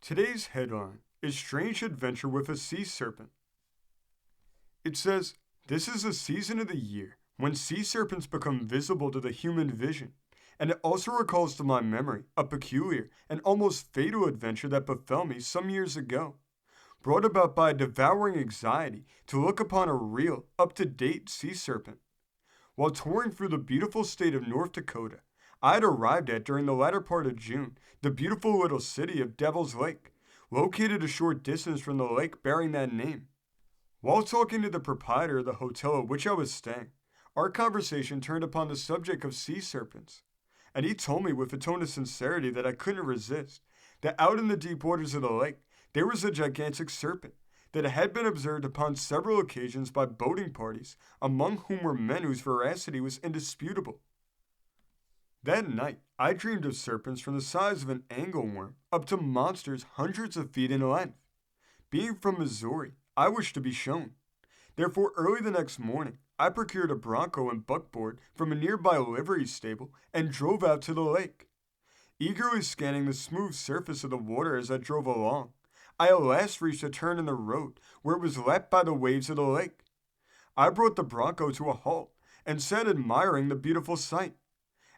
Today's headline is Strange Adventure with a Sea Serpent. It says, "This is a season of the year when sea serpents become visible to the human vision, and it also recalls to my memory a peculiar and almost fatal adventure that befell me some years ago, brought about by a devouring anxiety to look upon a real, up-to-date sea serpent. While touring through the beautiful state of North Dakota, I had arrived at, during the latter part of June, the beautiful little city of Devil's Lake, located a short distance from the lake bearing that name. While talking to the proprietor of the hotel at which I was staying, our conversation turned upon the subject of sea serpents, and he told me with a tone of sincerity that I couldn't resist, that out in the deep waters of the lake there was a gigantic serpent that had been observed upon several occasions by boating parties, among whom were men whose veracity was indisputable. That night, I dreamed of serpents from the size of an angleworm up to monsters hundreds of feet in length. Being from Missouri, I wished to be shown. Therefore, early the next morning, I procured a bronco and buckboard from a nearby livery stable and drove out to the lake. Eagerly scanning the smooth surface of the water as I drove along, I at last reached a turn in the road where it was lapped by the waves of the lake. I brought the bronco to a halt and sat admiring the beautiful sight.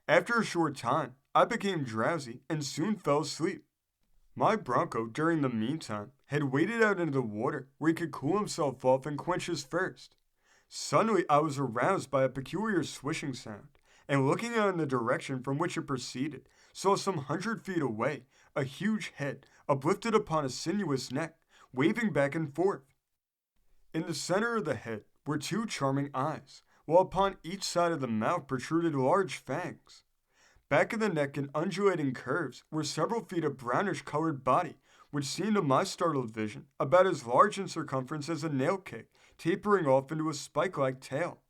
After a short time, I became drowsy and soon fell asleep. My bronco, during the meantime, had waded out into the water where he could cool himself off and quench his thirst. Suddenly, I was aroused by a peculiar swishing sound, and looking out in the direction from which it proceeded, saw some 100 feet away a huge head uplifted upon a sinuous neck, waving back and forth. In the center of the head were two charming eyes, while upon each side of the mouth protruded large fangs. Back of the neck in undulating curves were several feet of brownish-colored body, which seemed to my startled vision about as large in circumference as a nail keg, tapering off into a spike-like tail.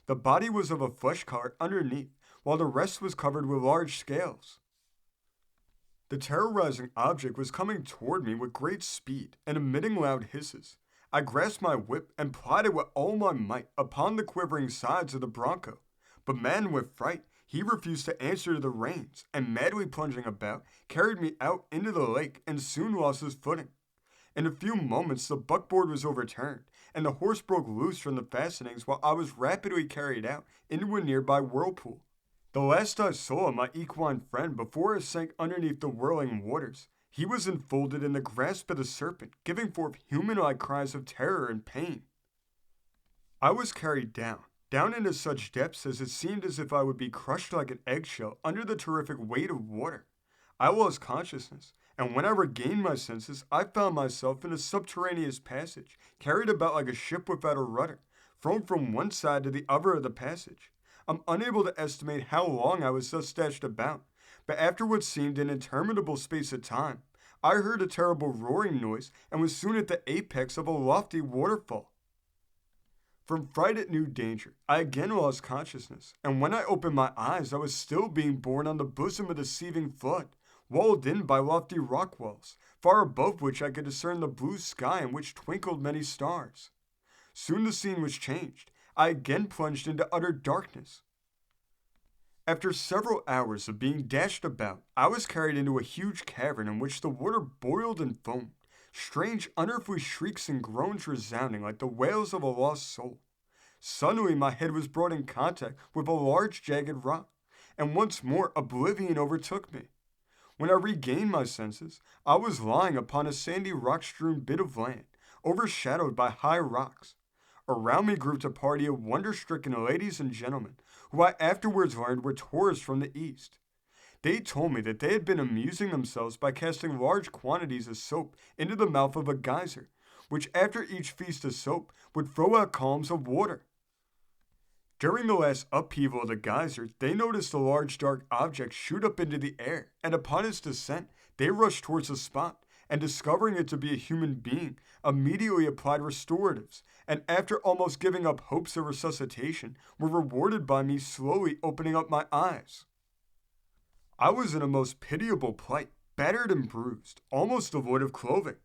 The body was of a flesh color underneath, while the rest was covered with large scales. The terrorizing object was coming toward me with great speed and emitting loud hisses. I grasped my whip and plied it with all my might upon the quivering sides of the bronco. But maddened with fright, he refused to answer to the reins, and madly plunging about, carried me out into the lake and soon lost his footing. In a few moments the buckboard was overturned, and the horse broke loose from the fastenings while I was rapidly carried out into a nearby whirlpool. The last I saw of my equine friend before I sank underneath the whirling waters, he was enfolded in the grasp of the serpent, giving forth human-like cries of terror and pain. I was carried down into such depths as it seemed as if I would be crushed like an eggshell under the terrific weight of water. I lost consciousness, and when I regained my senses, I found myself in a subterraneous passage, carried about like a ship without a rudder, thrown from one side to the other of the passage. I'm unable to estimate how long I was thus dashed about, but after what seemed an interminable space of time, I heard a terrible roaring noise and was soon at the apex of a lofty waterfall. From fright at new danger, I again lost consciousness, and when I opened my eyes, I was still being borne on the bosom of the seething flood, walled in by lofty rock walls, far above which I could discern the blue sky in which twinkled many stars. Soon the scene was changed. I again plunged into utter darkness. After several hours of being dashed about, I was carried into a huge cavern in which the water boiled and foamed, strange unearthly shrieks and groans resounding like the wails of a lost soul. Suddenly my head was brought in contact with a large jagged rock, and once more oblivion overtook me. When I regained my senses, I was lying upon a sandy rock-strewn bit of land, overshadowed by high rocks. Around me grouped a party of wonder-stricken ladies and gentlemen, who I afterwards learned were tourists from the East. They told me that they had been amusing themselves by casting large quantities of soap into the mouth of a geyser, which after each feast of soap would throw out columns of water. During the last upheaval of the geyser, they noticed a large dark object shoot up into the air, and upon its descent, they rushed towards the spot, and discovering it to be a human being, immediately applied restoratives, and after almost giving up hopes of resuscitation, were rewarded by me slowly opening up my eyes. I was in a most pitiable plight, battered and bruised, almost devoid of clothing.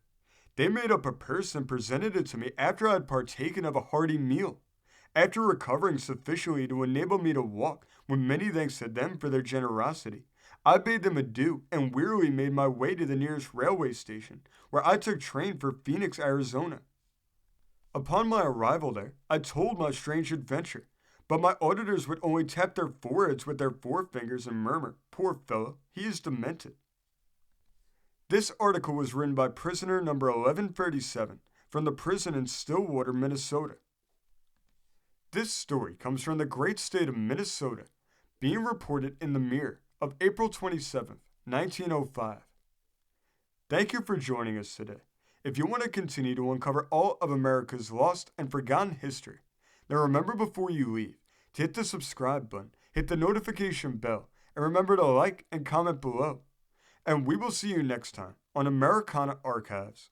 They made up a purse and presented it to me after I had partaken of a hearty meal. After recovering sufficiently to enable me to walk, with many thanks to them for their generosity, I bade them adieu and wearily made my way to the nearest railway station, where I took train for Phoenix, Arizona. Upon my arrival there, I told my strange adventure, but my auditors would only tap their foreheads with their forefingers and murmur, "Poor fellow, he is demented." This article was written by prisoner number 1137 from the prison in Stillwater, Minnesota. This story comes from the great state of Minnesota, being reported in the Mirror of April 27th, 1905. Thank you for joining us today. If you want to continue to uncover all of America's lost and forgotten history, then remember before you leave to hit the subscribe button, hit the notification bell, and remember to like and comment below. And we will see you next time on Americana Archives.